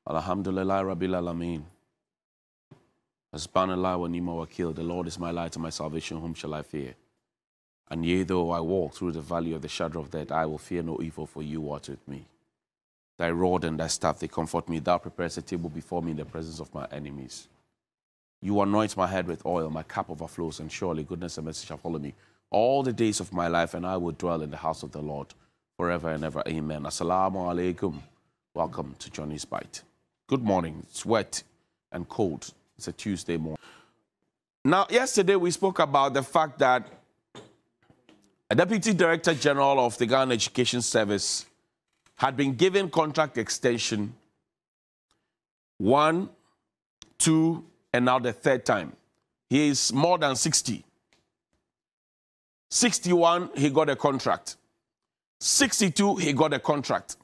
Alhamdulillah Rabbil Alameen. Subhanallah wa ni'ma wakil. The Lord is my light and my salvation, whom shall I fear? And yea, though I walk through the valley of the shadow of death, I will fear no evil, for you are with me. Thy rod and thy staff, they comfort me. Thou preparest a table before me in the presence of my enemies. You anoint my head with oil, my cup overflows, and surely goodness and mercy shall follow me all the days of my life, and I will dwell in the house of the Lord forever and ever. Amen. Assalamu alaikum. Welcome to Johnny's Bite. Good morning. It's wet and cold. It's a Tuesday morning. Now, yesterday we spoke about the fact that a Deputy Director General of the Ghana Education Service had been given contract extension 1, 2, and now the third time. He is more than 60. 61, he got a contract. 62, he got a contract.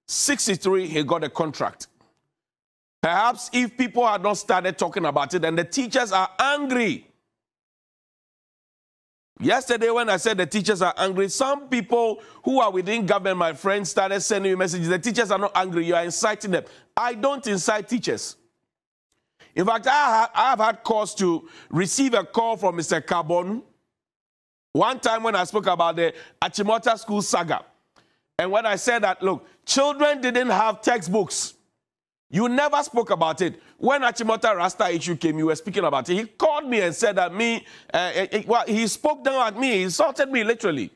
63, he got a contract. Perhaps if people had not started talking about it, and the teachers are angry. Yesterday when I said the teachers are angry, some people who are within government, my friends, started sending me messages. The teachers are not angry, you are inciting them. I don't incite teachers. In fact, I have had cause to receive a call from Mr. Carbon. One time when I spoke about the Achimota School saga, and when I said that, look, children didn't have textbooks. You never spoke about it. When Achimota Rasta issue came, you were speaking about it. He called me and said that he spoke down at me, he insulted me literally.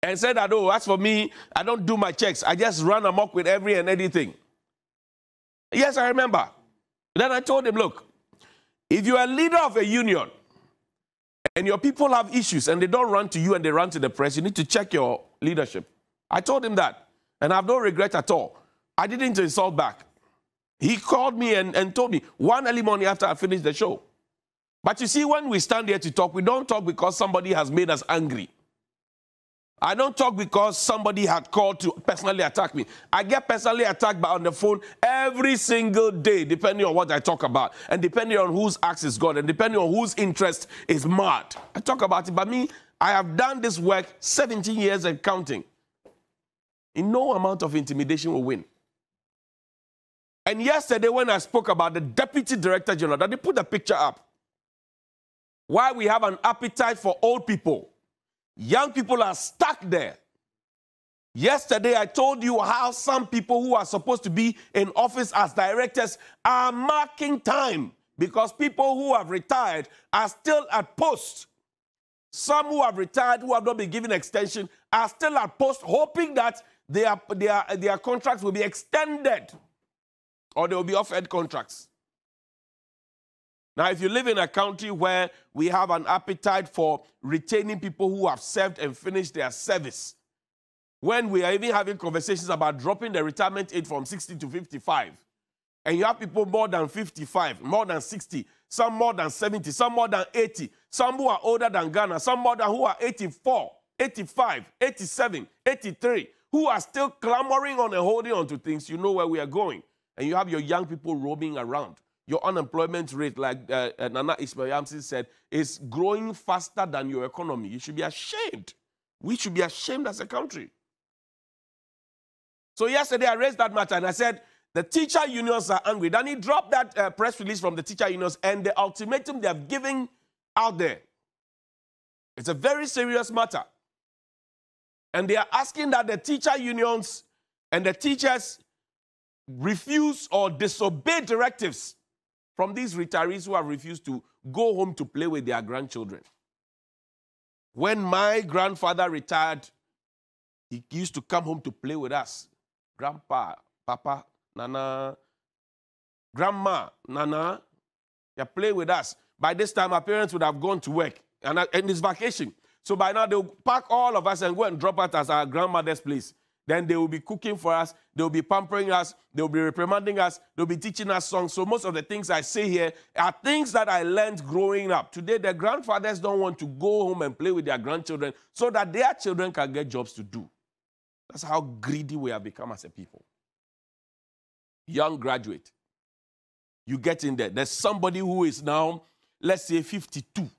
And said that, oh, as for me, I don't do my checks. I just run amok with every and anything. Yes, I remember. Then I told him, look, if you're a leader of a union and your people have issues and they don't run to you and they run to the press, you need to check your leadership. I told him that, and I have no regret at all. I didn't insult back. He called me and told me one early morning after I finished the show. But you see, when we stand here to talk, we don't talk because somebody has made us angry. I don't talk because somebody had called to personally attack me. I get personally attacked on the phone every single day, depending on what I talk about, and depending on whose axe is God, and depending on whose interest is mad. I talk about it, but me, I have done this work 17 years and counting. In no amount of intimidation will win. And yesterday when I spoke about the Deputy Director General, that they put the picture up. Why we have an appetite for old people. Young people are stuck there. Yesterday I told you how some people who are supposed to be in office as directors are marking time because people who have retired are still at post. Some who have retired, who have not been given extension, are still at post, hoping that their contracts will be extended or they will be offered contracts. Now, if you live in a country where we have an appetite for retaining people who have served and finished their service, when we are even having conversations about dropping the retirement age from 60 to 55, and you have people more than 55, more than 60, some more than 70, some more than 80, some who are older than Ghana, some more than who are 84, 85, 87, 83, who are still clamoring on and holding on to things, you know where we are going. And you have your young people roaming around. Your unemployment rate, like Nana Ismail Yamsi said, is growing faster than your economy. You should be ashamed. We should be ashamed as a country. So yesterday I raised that matter and I said, the teacher unions are angry. Then he dropped that press release from the teacher unions and the ultimatum they have given out there. It's a very serious matter. And they are asking that the teacher unions and the teachers refuse or disobey directives from these retirees who have refused to go home to play with their grandchildren. When my grandfather retired, he used to come home to play with us. Grandpa, Papa, Nana, Grandma, Nana, they play with us. By this time, our parents would have gone to work, and it's vacation. So by now, they'll pack all of us and go and drop us at our grandmother's place. Then they will be cooking for us, they will be pampering us, they will be reprimanding us, they will be teaching us songs. So most of the things I say here are things that I learned growing up. Today, the grandfathers don't want to go home and play with their grandchildren so that their children can get jobs to do. That's how greedy we have become as a people. Young graduate, you get in there. There's somebody who is now, let's say, 52,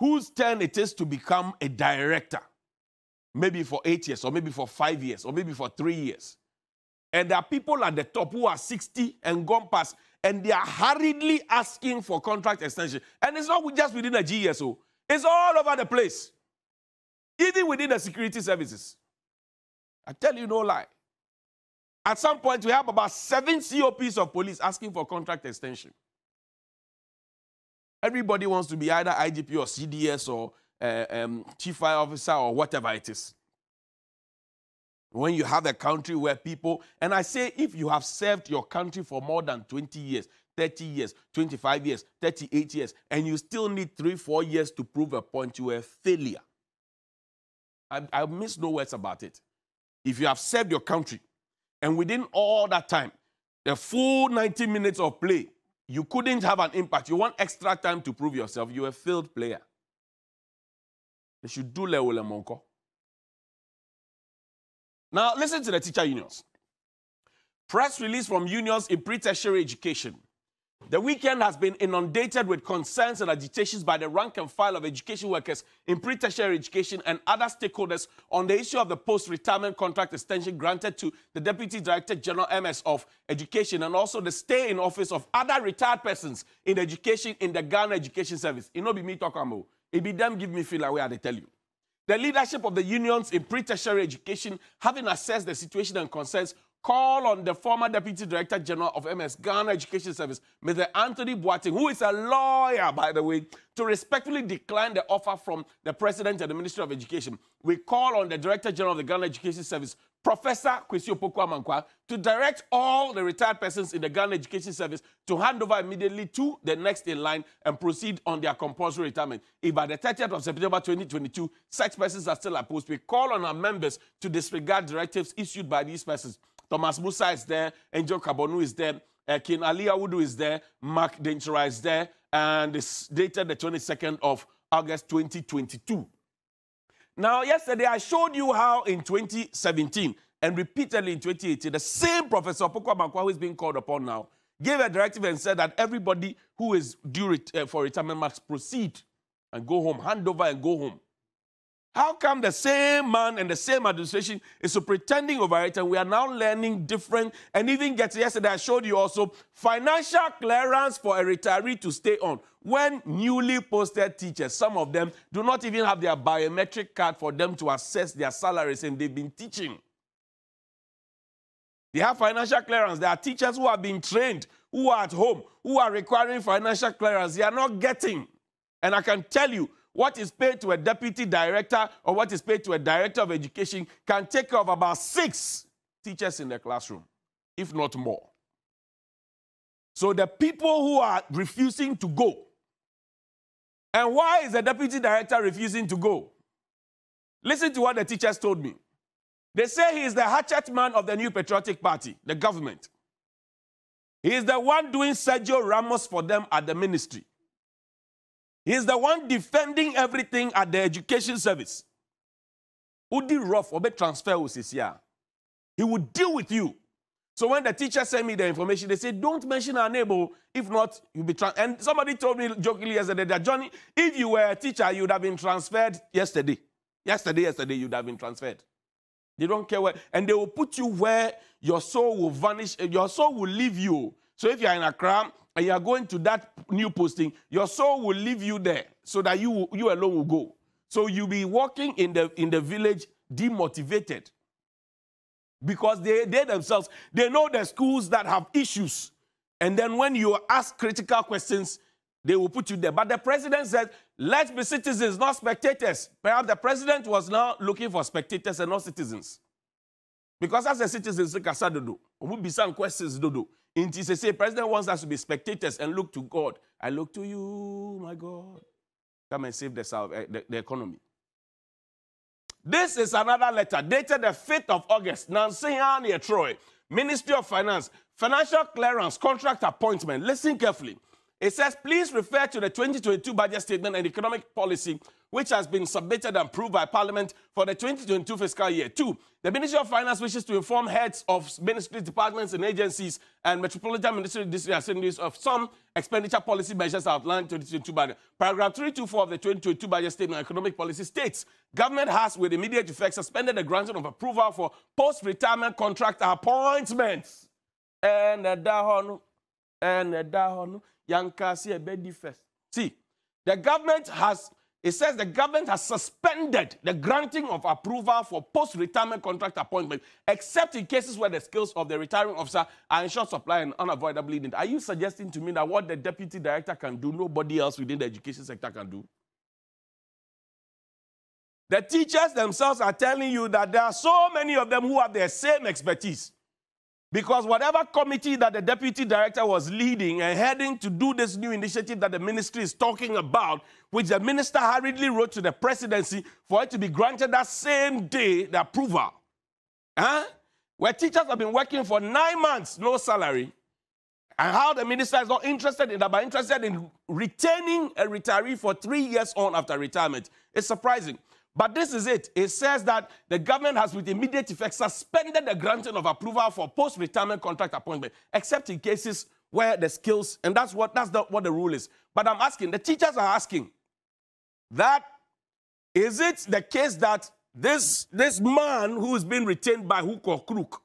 whose turn it is to become a director. Maybe for 8 years, or maybe for 5 years, or maybe for 3 years. And there are people at the top who are 60 and gone past, and they are hurriedly asking for contract extension. And it's not just within the GES, it's all over the place. Even within the security services. I tell you no lie. At some point, we have about 7 COPs of police asking for contract extension. Everybody wants to be either IGP or CDS or Chief Fire Officer or whatever it is. When you have a country where people, and I say if you have served your country for more than 20 years, 30 years, 25 years, 38 years, and you still need 3-4 years to prove a point, you are a failure. I miss no words about it. If you have served your country, and within all that time, the full 90 minutes of play, you couldn't have an impact. You want extra time to prove yourself. You're a failed player. They should do Lewole Monko. Now, listen to the teacher unions. Press release from unions in pre-tertiary education. The weekend has been inundated with concerns and agitations by the rank and file of education workers in pre-tertiary education and other stakeholders on the issue of the post-retirement contract extension granted to the Deputy Director General MS of Education and also the stay in office of other retired persons in education in the Ghana Education Service. It no be me talking about. It be them give me feel like where they tell you. The leadership of the unions in pre-tertiary education, having assessed the situation and concerns, call on the former Deputy Director General of MS Ghana Education Service, Mr. Anthony Boateng, who is a lawyer, by the way, to respectfully decline the offer from the President and the Ministry of Education. We call on the Director General of the Ghana Education Service, Professor Kwesi Opoku-Amankwah, to direct all the retired persons in the Ghana Education Service to hand over immediately to the next in line and proceed on their compulsory retirement. If by the 30th of September 2022, such persons are still opposed, we call on our members to disregard directives issued by these persons. Thomas Musa is there, Angel Kabonu is there, King Ali Awudu is there, Mark Denchera is there, and it's dated the 22nd of August 2022. Now, yesterday I showed you how in 2017 and repeatedly in 2018, the same Professor Opoku-Amankwah, who is being called upon now, gave a directive and said that everybody who is due for retirement must proceed and go home, hand over and go home. How come the same man and the same administration is so pretending over it, and we are now learning different, and even yesterday I showed you also financial clearance for a retiree to stay on when newly posted teachers, some of them do not even have their biometric card for them to assess their salaries, and they've been teaching. They have financial clearance. There are teachers who have been trained, who are at home, who are requiring financial clearance. They are not getting. And I can tell you, what is paid to a deputy director or what is paid to a director of education can take care of about 6 teachers in the classroom, if not more. So the people who are refusing to go, and why is the deputy director refusing to go? Listen to what the teachers told me. They say he is the hatchet man of the New Patriotic Party, the government. He is the one doing Sergio Ramos for them at the ministry. He is the one defending everything at the education service. Udi rough or be transfer here. He would deal with you. So when the teacher sent me the information, they said, don't mention our name, if not, you'll be transferred. And somebody told me jokingly yesterday that, Johnny, if you were a teacher, you would have been transferred yesterday. Yesterday, you'd have been transferred. They don't care where. And they will put you where your soul will vanish, your soul will leave you. So if you're in Accra, and you are going to that new posting, your soul will leave you there so that you alone will go. So you'll be walking in the village demotivated. Because they themselves, they know the schools that have issues. And then when you ask critical questions, they will put you there. But the president said, let's be citizens, not spectators. Perhaps the president was now looking for spectators and not citizens. Because as a citizen, we be some questions, dodo. They say, President wants us to be spectators and look to God. I look to you, my God. Come and save the economy. This is another letter dated the 5th of August. Nancy Troy, Ministry of Finance, Financial Clearance, Contract Appointment. Listen carefully. It says, please refer to the 2022 budget statement and economic policy, which has been submitted and approved by Parliament for the 2022 fiscal year. 2. The Ministry of Finance wishes to inform heads of ministries, departments, and agencies and Metropolitan Ministry District Assemblies of some expenditure policy measures outlined in 2022 budget. Paragraph 324 of the 2022 budget statement and economic policy states, government has, with immediate effect, suspended the granting of approval for post-retirement contract appointments. And see, the government has, it says the government has suspended the granting of approval for post-retirement contract appointment, except in cases where the skills of the retiring officer are in short supply and unavoidably needed. Are you suggesting to me that what the deputy director can do, nobody else within the education sector can do? The teachers themselves are telling you that there are so many of them who have the same expertise. Because whatever committee that the deputy director was leading and heading to do this new initiative that the ministry is talking about, which the minister hurriedly wrote to the presidency for it to be granted that same day, the approval. Where teachers have been working for 9 months, no salary, and how the minister is not interested in that, but interested in retaining a retiree for 3 years on after retirement. It's surprising. But this is it. It says that the government has, with immediate effect, suspended the granting of approval for post-retirement contract appointment, except in cases where the skills, and that's what the rule is. But I'm asking, the teachers are asking, that is it the case that this man who's been retained by hook or crook,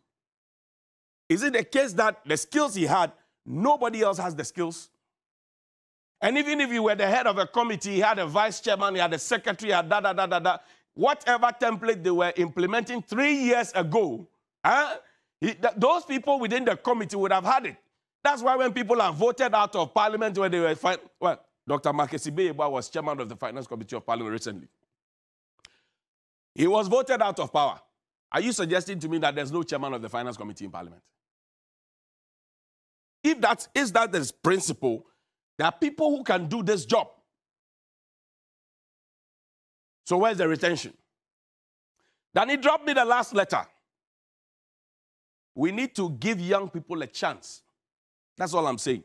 is it the case that the skills he had, nobody else has the skills? And even if he were the head of a committee, he had a vice chairman, he had a secretary, he had whatever template they were implementing 3 years ago, those people within the committee would have had it. That's why when people are voted out of Parliament, when they were well, Dr. Makesi Beyeba was chairman of the Finance Committee of Parliament recently. He was voted out of power. Are you suggesting to me that there's no chairman of the Finance Committee in Parliament? If that is the principle, there are people who can do this job. So where's the retention? Then he dropped me the last letter. We need to give young people a chance. That's all I'm saying.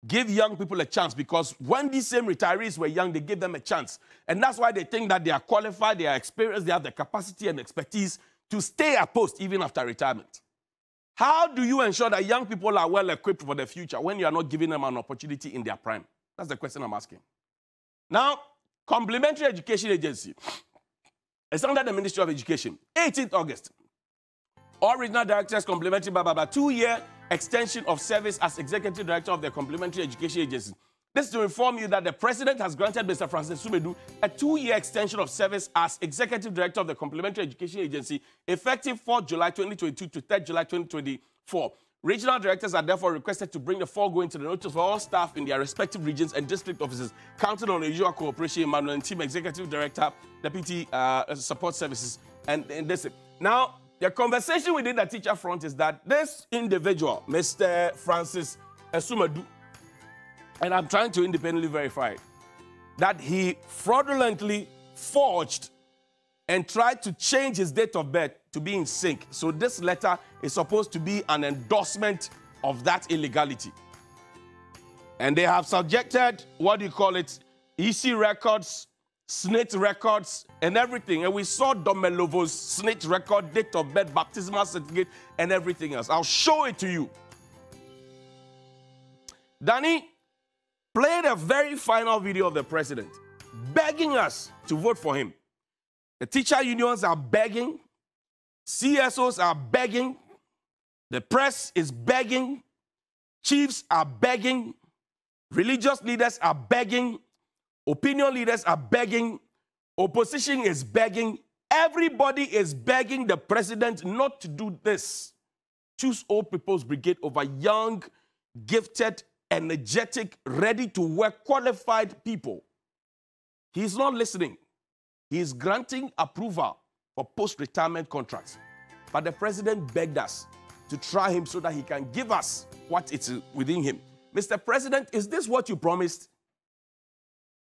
Give young people a chance, because when these same retirees were young, they gave them a chance. And that's why they think that they are qualified, they are experienced, they have the capacity and expertise to stay at post even after retirement. How do you ensure that young people are well equipped for the future when you are not giving them an opportunity in their prime? That's the question I'm asking. Now, Complementary Education Agency. It's under the Ministry of Education. 18th August. All regional directors complementary, 2-year extension of service as Executive Director of the Complementary Education Agency. This is to inform you that the President has granted Mr. Francis Sumedu a 2-year extension of service as Executive Director of the Complementary Education Agency, effective 4th July 2022 to 3rd July 2024. Regional directors are therefore requested to bring the foregoing to the notice of all staff in their respective regions and district offices, counting on the usual cooperation, Emmanuel and Team Executive Director, Deputy Support Services, and this. Now, the conversation within the teacher front is that this individual, Mr. Francis Sumedu, and I'm trying to independently verify it, that he fraudulently forged and tried to change his date of birth to be in sync. So this letter is supposed to be an endorsement of that illegality. And they have subjected, what do you call it, EC records, SNIT records, and everything. And we saw Domelovo's SNIT record, date of birth, baptismal certificate, and everything else. I'll show it to you. Danny played a very final video of the president begging us to vote for him. The teacher unions are begging. CSOs are begging. The press is begging. Chiefs are begging. Religious leaders are begging. Opinion leaders are begging. Opposition is begging. Everybody is begging the president not to do this. Choose Old People's Brigade over young, gifted, energetic, ready to work, qualified people. He's not listening. He is granting approval for post-retirement contracts. But the president begged us to try him so that he can give us what is within him. Mr. President, is this what you promised?